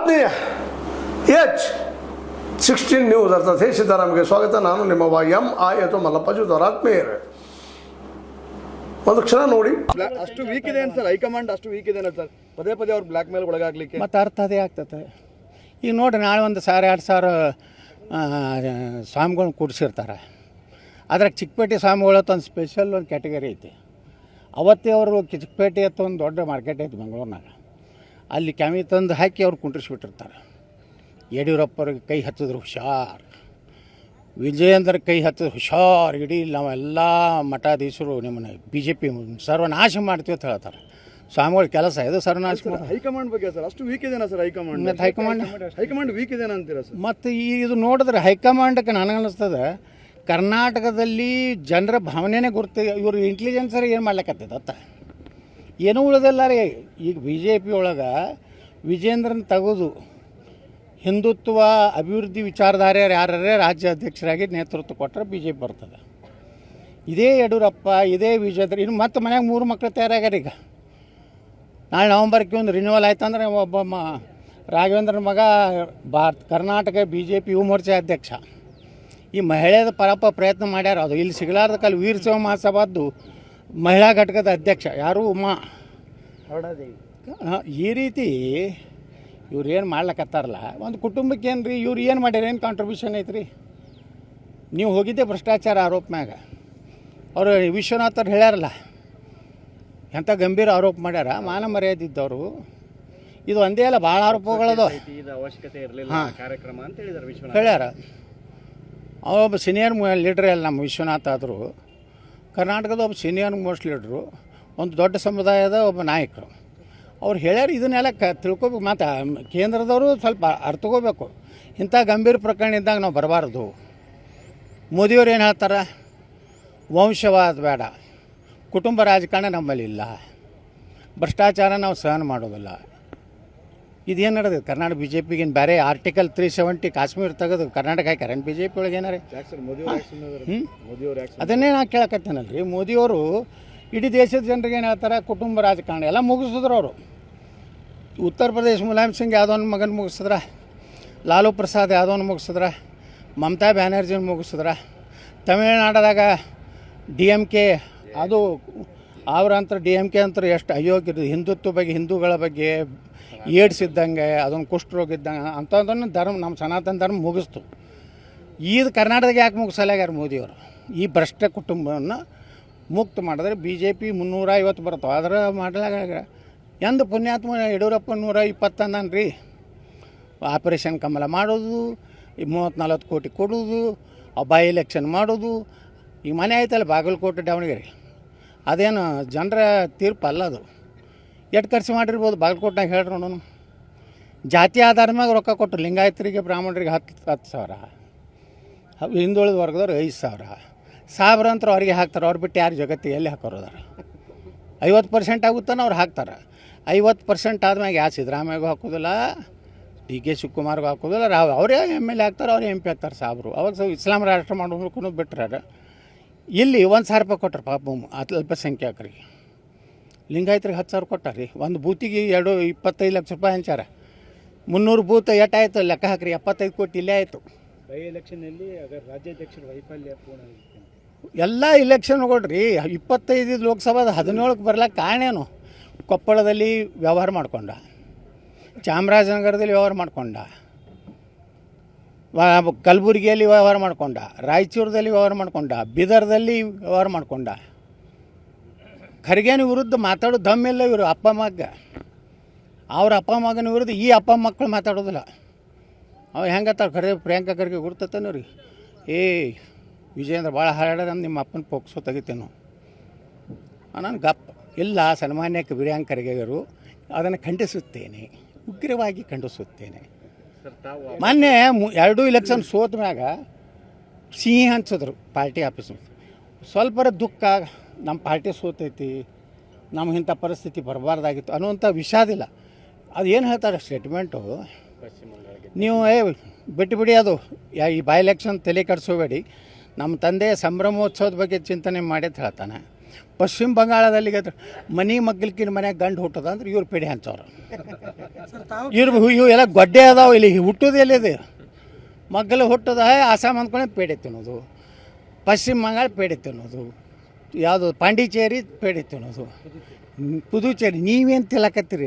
ಆತ್ಮೀಯ H16 news ಅರ್ಥಾತ್ ಹೇ ಸಿದ್ದರಾಮ್ಗೆ ಸ್ವಾಗತ. ನಾನು ನಿಮ್ಮವ MI ಅಥವಾ ಮಲ್ಲಪ್ಪ ಜುದವರ ಆತ್ಮೀಯರೇ. ಒಂದು ಕ್ಷಣ ನೋಡಿ, ಅಷ್ಟು ವೀಕ್ ಇದೆ ಸರ್, ಹೈಕಮಾಂಡ್ ಅಷ್ಟು ವೀಕ್ ಇದೆ ಸರ್, ಪದೇ ಪದೇ ಅವ್ರು ಬ್ಲ್ಯಾಕ್ ಮೇಲ್ ಒಳಗಾಗ್ಲಿಕ್ಕೆ. ಮತ್ತು ಅರ್ಥ ಅದೇ ಆಗ್ತದೆ. ಈಗ ನೋಡಿರಿ, ನಾಳೆ 1,000-2,000 ಸ್ವಾಮಿಗಳನ್ನ ಕೂಡಿಸಿರ್ತಾರೆ. ಅದ್ರಾಗ ಚಿಕ್ಕಪೇಟೆ ಸ್ವಾಮಿಗಳತ್ತು ಒಂದು ಸ್ಪೆಷಲ್ ಒಂದು ಕ್ಯಾಟಗರಿ ಐತಿ. ಅವತ್ತೇ ಅವರು ಚಿಕ್ಕಪೇಟೆ ಅಂತ ಒಂದು ದೊಡ್ಡ ಮಾರ್ಕೆಟ್ ಐತಿ ಬೆಂಗಳೂರಿನಾಗ. ಅಲ್ಲಿ ಕ್ಯಾಮಿ ತಂದು ಹಾಕಿ ಅವ್ರು ಕುಂಡ್ರಿಸ್ಬಿಟ್ಟಿರ್ತಾರೆ. ಯಡಿಯೂರಪ್ಪರಿಗೆ ಕೈ ಹತ್ತಿದ್ರು ಹುಷಾರ್, ವಿಜಯೇಂದ್ರ ಕೈ ಹತ್ತಿದ್ರು ಹುಷಾರ್, ಇಡೀ ನಾವೆಲ್ಲ ಮಠಾಧೀಶರು ನಿಮ್ಮನ್ನು BJP ಸರ್ವನಾಶ ಮಾಡ್ತೀವಿ ಅಂತ ಹೇಳ್ತಾರೆ. ಸ್ವಾಮಿಗಳ ಕೆಲಸ ಇದು ಸರ್ವನಾಶ ಮಾಡಿ. ಹೈಕಮಾಂಡ್ ಬಗ್ಗೆ ಸರ್ ಅಷ್ಟು ವೀಕ್ ಇದೆನಾ ಸರ್ ಹೈಕಮಾಂಡ್? ಮತ್ತು ಹೈಕಮಾಂಡ್ ವೀಕ್ ಇದೆನಾ ಅಂತೀರಾ ಸರ್? ಮತ್ತು ಇದು ನೋಡಿದ್ರೆ ಹೈಕಮಾಂಡಕ್ಕೆ ನನಗೆ ಅನ್ನಿಸ್ತದೆ, ಕರ್ನಾಟಕದಲ್ಲಿ ಜನರ ಭಾವನೆನೇ ಗುರುತು. ಇವರು ಇಂಟೆಲಿಜೆನ್ಸರ್ ಏನು ಮಾಡ್ಲಿಕ್ಕತ್ತದ ಏನೂ ಉಳಿದಿಲ್ಲ ರೀ. ಈಗ BJP ಒಳಗೆ ವಿಜೇಂದ್ರನ ತೆಗೆದು ಹಿಂದುತ್ವ ಅಭಿವೃದ್ಧಿ ವಿಚಾರಧಾರೆಯರು ಯಾರೇ ರಾಜ್ಯ ಅಧ್ಯಕ್ಷರಾಗಿ ನೇತೃತ್ವ ಕೊಟ್ಟರೆ BJP ಬರ್ತದೆ. ಇದೇ ಯಡಿಯೂರಪ್ಪ, ಇದೇ ವಿಜೇಂದ್ರ, ಇನ್ನು ಮತ್ತೆ ಮನ್ಯಾಗ 3 ಮಕ್ಕಳು ತಯಾರಾಗ್ಯಾರ. ಈಗ ನಾಳೆ ನವಂಬರ್ಗೆ ಒಂದು ರಿನ್ಯೂವಲ್ ಆಯ್ತಂದ್ರೆ ಒಬ್ಬ ರಾಘವೇಂದ್ರನ ಮಗ ಕರ್ನಾಟಕ BJP ಯುವ ಮೋರ್ಚಾ ಅಧ್ಯಕ್ಷ. ಈ ಮಹಿಳೆಯದ ಪ್ರಯತ್ನ ಮಾಡ್ಯಾರ. ಅದು ಇಲ್ಲಿ ಸಿಗಲಾರ್ದ ಕಾಲ ವೀರ ಸೇವಾ ಮಹಾಸಭಾದ್ದು ಮಹಿಳಾ ಘಟಕದ ಅಧ್ಯಕ್ಷ ಯಾರು ಉಮಾ. ಈ ರೀತಿ ಇವ್ರು ಏನು ಮಾಡ್ಲಕತ್ತಾರಲ್ಲ, ಒಂದು ಕುಟುಂಬಕ್ಕೆ ಏನು ರೀ ಇವ್ರು ಏನು ಮಾಡ್ಯಾರ, ಏನು ಕಾಂಟ್ರಿಬ್ಯೂಷನ್ ಐತ್ರಿ? ನೀವು ಹೋಗಿದ್ದೆ ಭ್ರಷ್ಟಾಚಾರ ಆರೋಪ ಮ್ಯಾಗ. ಅವರು ವಿಶ್ವನಾಥವ್ರು ಹೇಳ್ಯಾರಲ್ಲ, ಎಂಥ ಗಂಭೀರ ಆರೋಪ ಮಾಡ್ಯಾರ, ಮಾನ ಮರ್ಯಾದೆ ಇದ್ದವರು. ಇದು ಒಂದೇ ಅಲ್ಲ, ಭಾಳ ಆರೋಪಗಳದು. ಅವಶ್ಯಕತೆ ಇರಲಿಲ್ಲ ಕಾರ್ಯಕ್ರಮ ಅಂತ ಹೇಳಿದ್ದಾರೆ ವಿಶ್ವನಾಥ್. ಹೇಳ್ಯಾರ. ಅವೊಬ್ಬ ಸೀನಿಯರ್ ಲೀಡ್ರೇ ಅಲ್ಲ ನಮ್ಮ ವಿಶ್ವನಾಥ್. ಆದರೂ ಕರ್ನಾಟಕದ ಒಬ್ಬ ಸೀನಿಯರ್ ಮೋಸ್ಟ್ ಲೀಡ್ರು, ಒಂದು ದೊಡ್ಡ ಸಮುದಾಯದ ಒಬ್ಬ ನಾಯಕರು. ಅವ್ರು ಹೇಳ್ಯಾರ. ಇದನ್ನೆಲ್ಲ ತಿಳ್ಕೊಬೇಕು. ಮತ್ತು ಕೇಂದ್ರದವರು ಸ್ವಲ್ಪ ಅರ್ಥಕೋಬೇಕು. ಇಂಥ ಗಂಭೀರ ಪ್ರಕರಣ ಇದ್ದಾಗ ನಾವು ಬರಬಾರ್ದು. ಮೋದಿಯವ್ರು ಏನು ಹೇಳ್ತಾರೆ, ವಂಶವಾದ ಬೇಡ, ಕುಟುಂಬ ರಾಜಕಾರಣ ನಮ್ಮಲ್ಲಿ ಇಲ್ಲ, ಭ್ರಷ್ಟಾಚಾರ ನಾವು ಸಹನ ಮಾಡೋದಿಲ್ಲ. ಇದೇನು ನಡೆದಿದೆ ಕರ್ನಾಟಕ BJPಗೇನು ಬೇರೆ ಆರ್ಟಿಕಲ್ 370 ಕಾಶ್ಮೀರ ತೆಗೆದು ಕರ್ನಾಟಕ ಹಾಕ್ಯಾರ BJP ಒಳಗೆ ಏನಾರ? ಅದನ್ನೇ ನಾನು ಕೇಳಕತ್ತೇನಲ್ರಿ. ಮೋದಿಯವರು ಇಡೀ ದೇಶದ ಜನರಿಗೆ ಏನು ಹೇಳ್ತಾರೆ, ಕುಟುಂಬ ರಾಜಕಾರಣ ಎಲ್ಲ ಮುಗಿಸಿದ್ರು ಅವರು. ಉತ್ತರ ಪ್ರದೇಶ ಮುಲಾಯಮ್ ಸಿಂಗ್ ಯಾದವ್ನ ಮಗನ ಮುಗಿಸಿದ್ರ, ಲಾಲೂ ಪ್ರಸಾದ್ ಯಾದವ್ನ ಮುಗಿಸಿದ್ರ, ಮಮತಾ ಬ್ಯಾನರ್ಜಿನ ಮುಗಿಸಿದ್ರ, ತಮಿಳುನಾಡದಾಗ DMK ಅದು ಅವ್ರಂತರ DMK ಅಂತಾರೆ ಎಷ್ಟು ಅಯೋಗ್ಯರು. ಹಿಂದುತ್ವ ಬಗ್ಗೆ, ಹಿಂದೂಗಳ ಬಗ್ಗೆ, ಏಡ್ಸ್ ಇದ್ದಂಗೆ, ಅದೊಂದು ಕುಷ್ಠರೋಗ ಇದ್ದಂಗೆ ಅಂಥದ್ದನ್ನು ನಮ್ಮ ಸನಾತನ ಧರ್ಮ ಮುಗಿಸ್ತು. ಇದು ಕರ್ನಾಟಕದಾಗ ಯಾಕೆ ಮುಗಿಸಲಾಗ್ಯಾರ ಮೋದಿಯವರು? ಈ ಭ್ರಷ್ಟ ಕುಟುಂಬವನ್ನು ಮುಕ್ತ ಮಾಡಿದ್ರೆ BJP 350 ಬರ್ತಾವೆ. ಅದರ ಮಾಡಲಾಗ ಎಂದು ಪುಣ್ಯಾತ್ಮ ಯಡಿಯೂರಪ್ಪ 120 ಅಂದಾನ ರೀ. ಆಪರೇಷನ್ ಕಮಲ ಮಾಡೋದು, ಈ 30-40 ಕೋಟಿ ಕೊಡೋದು, ಬೈ ಎಲೆಕ್ಷನ್ ಮಾಡೋದು. ಈ ಮನೆ ಆಯ್ತಲ್ಲ ಬಾಗಲಕೋಟೆ ದಾವಣಗೆರೆ, ಅದೇನು ಜನರ ತೀರ್ಪು ಅಲ್ಲ ಅದು. ಎಷ್ಟು ಖರ್ಚು ಮಾಡಿರ್ಬೋದು ಬಾಗಲಕೋಟೆನಾಗ ಹೇಳ್ರಿ ನೋಡೋಣ. ಜಾತಿ ಆಧಾರ ಮ್ಯಾಗ ರೊಕ್ಕ ಕೊಟ್ಟರು. ಲಿಂಗಾಯತರಿಗೆ ಬ್ರಾಹ್ಮಣರಿಗೆ 10,000, ಹಿಂದುಳಿದ ವರ್ಗದವ್ರು 5,000, ಸಾವಿರ ಅಂತ ಅವ್ರಿಗೆ ಹಾಕ್ತಾರೆ. ಅವ್ರು ಬಿಟ್ಟು ಯಾರು ಜಗತ್ತಿಗೆ ಎಲ್ಲಿ ಹಾಕೋರು? 50% ಆಗುತ್ತಾನೆ ಅವ್ರು ಹಾಕ್ತಾರೆ. 50% ಆದ್ಮ್ಯಾಗ ಯಾರು ಸಿದ್ದರಾಮಯ್ಯಗೂ ಹಾಕೋದಿಲ್ಲ, DK ಶಿವಕುಮಾರ್ಗೂ ಹಾಕೋದಿಲ್ಲ, ಅವರೇ MLA ಆಗ್ತಾರೆ, ಅವ್ರೇ MP ಆಗ್ತಾರೆ ಸಾಬ್ರು. ಅವಾಗ ಇಸ್ಲಾಂ ರಾಷ್ಟ್ರ ಮಾಡೋದಕ್ಕೂ ಬಿಟ್ಟರೆ ಇಲ್ಲಿ 1,000 ರೂಪಾಯಿ ಕೊಟ್ಟರು ಪಾಪ ಅಲ್ಪಸಂಖ್ಯಾತರಿಗೆ. ಲಿಂಗಾಯತರಿಗೆ 10,000 ಕೊಟ್ಟಾರಿ. ಒಂದು ಬೂತಿಗೆ 25 ಲಕ್ಷ ರೂಪಾಯಿ ಹಂಚಾರ. 300 ಬೂತ್ ಎಷ್ಟಾಯಿತು ಲೆಕ್ಕ ಹಾಕ್ರಿ, 75 ಕೋಟಿ ಇಲ್ಲೇ ಆಯಿತು. ಬೈ ಎಲೆಕ್ಷನಲ್ಲಿ ರಾಜ್ಯಾಧ್ಯಕ್ಷರ ವೈಫಲ್ಯ ಎಲ್ಲ ಇಲೆಕ್ಷನ್ಗಳ್ರಿ. 25 ಲೋಕಸಭಾದ 17ಕ್ಕೆ ಬರ್ಲಿಕ್ಕೆ ಕಾರಣ ಏನು? ಕೊಪ್ಪಳದಲ್ಲಿ ವ್ಯವಹಾರ ಮಾಡ್ಕೊಂಡ, ಚಾಮರಾಜನಗರದಲ್ಲಿ ವ್ಯವಹಾರ ಮಾಡ್ಕೊಂಡ, ಕಲಬುರಗಿಯಲ್ಲಿ ವ್ಯವಹಾರ ಮಾಡ್ಕೊಂಡ, ರಾಯಚೂರದಲ್ಲಿ ವ್ಯವಹಾರ ಮಾಡ್ಕೊಂಡ, ಬೀದರ್ದಲ್ಲಿ ವ್ಯವಹಾರ ಮಾಡ್ಕೊಂಡ. ಖರ್ಗೆನ ವಿರುದ್ಧ ಮಾತಾಡೋ ದಮ್ಮೆಲ್ಲ ಇವರು ಅಪ್ಪ ಮಗ. ಅವ್ರ ಅಪ್ಪ ಮಗನ ವಿರುದ್ಧ ಈ ಅಪ್ಪ ಮಕ್ಕಳು ಮಾತಾಡೋದಿಲ್ಲ. ಅವ ಹೆಂಗತ್ತಾರ ಖರೆ ಪ್ರಿಯಾಂಕಾ ಖರ್ಗೆ ಗುರ್ತತಾನೆ ರೀ. ವಿಜಯೇಂದ್ರ ಭಾಳ ಹಾರಾಡ್ರ, ನಿಮ್ಮ ಅಪ್ಪನ ಪೋಕ್ಸೋ ತೆಗಿತೇನೋ ನಾನು ಗಪ್ ಇಲ್ಲ. ಸನ್ಮಾನ್ಯ ಪ್ರಿಯಾಂಕಾ ಖರ್ಗೆಯವರು ಅದನ್ನು ಖಂಡಿಸುತ್ತೇನೆ, ಉಗ್ರವಾಗಿ ಖಂಡಿಸುತ್ತೇನೆ. ಮೊನ್ನೆ 2 ಇಲೆಕ್ಷನ್ ಸೋತ ಮ್ಯಾಗ ಸಿಹಿ ಹಂಚಿದ್ರು ಪಾರ್ಟಿ ಆಫೀಸ್. ಸ್ವಲ್ಪ ದುಃಖ, ನಮ್ಮ ಪಾರ್ಟಿ ಸೋತೈತಿ, ನಮ್ಗೆ ಇಂಥ ಪರಿಸ್ಥಿತಿ ಬರಬಾರ್ದಾಗಿತ್ತು ಅನ್ನುವಂಥ ವಿಷಾದಿಲ್ಲ. ಅದು ಏನು ಹೇಳ್ತಾರೆ ಸ್ಟೇಟ್ಮೆಂಟು, ನೀವು ಬಿಟ್ಟು ಅದು ಈ ಬೈ ಎಲೆಕ್ಷನ್ ತಲೆ ಕೆಡಿಸೋಬೇಡಿ, ನಮ್ಮ ತಂದೆ ಸಂಭ್ರಮೋತ್ಸವದ ಬಗ್ಗೆ ಚಿಂತನೆ ಮಾಡಿ ಅಂತ ಹೇಳ್ತಾನೆ. ಪಶ್ಚಿಮ ಬಂಗಾಳದಲ್ಲಿ ಮನೆ ಮಗ್ಗಲ್ಕಿನ ಮನ್ಯಾಗ ಗಂಡು ಹುಟ್ಟದ ಅಂದ್ರೆ ಇವ್ರು ಪೇಡೆ ಹಂಚವ್ರು. ಇವು ಎಲ್ಲ ಗೊಡ್ಡೆ ಅದಾವ, ಇಲ್ಲಿ ಹುಟ್ಟೋದು ಎಲ್ಲಿದೆ? ಮಗ್ಗಲು ಹುಟ್ಟದ ಆಸಾಮ್ ಅಂದ್ಕೊಂಡೆ ಪೇಡೆ ತಿನ್ನೋದು, ಪಶ್ಚಿಮ ಬಂಗಾಳ ಪೇಡೆ ತಿನ್ನೋದು, ಯಾವುದು ಪಾಂಡಿಚೇರಿ ಪೇಡೆ ತಿನ್ನೋದು, ಪುದುಚೇರಿ. ನೀವೇನು ತಿನ್ನಕತ್ತೀರಿ?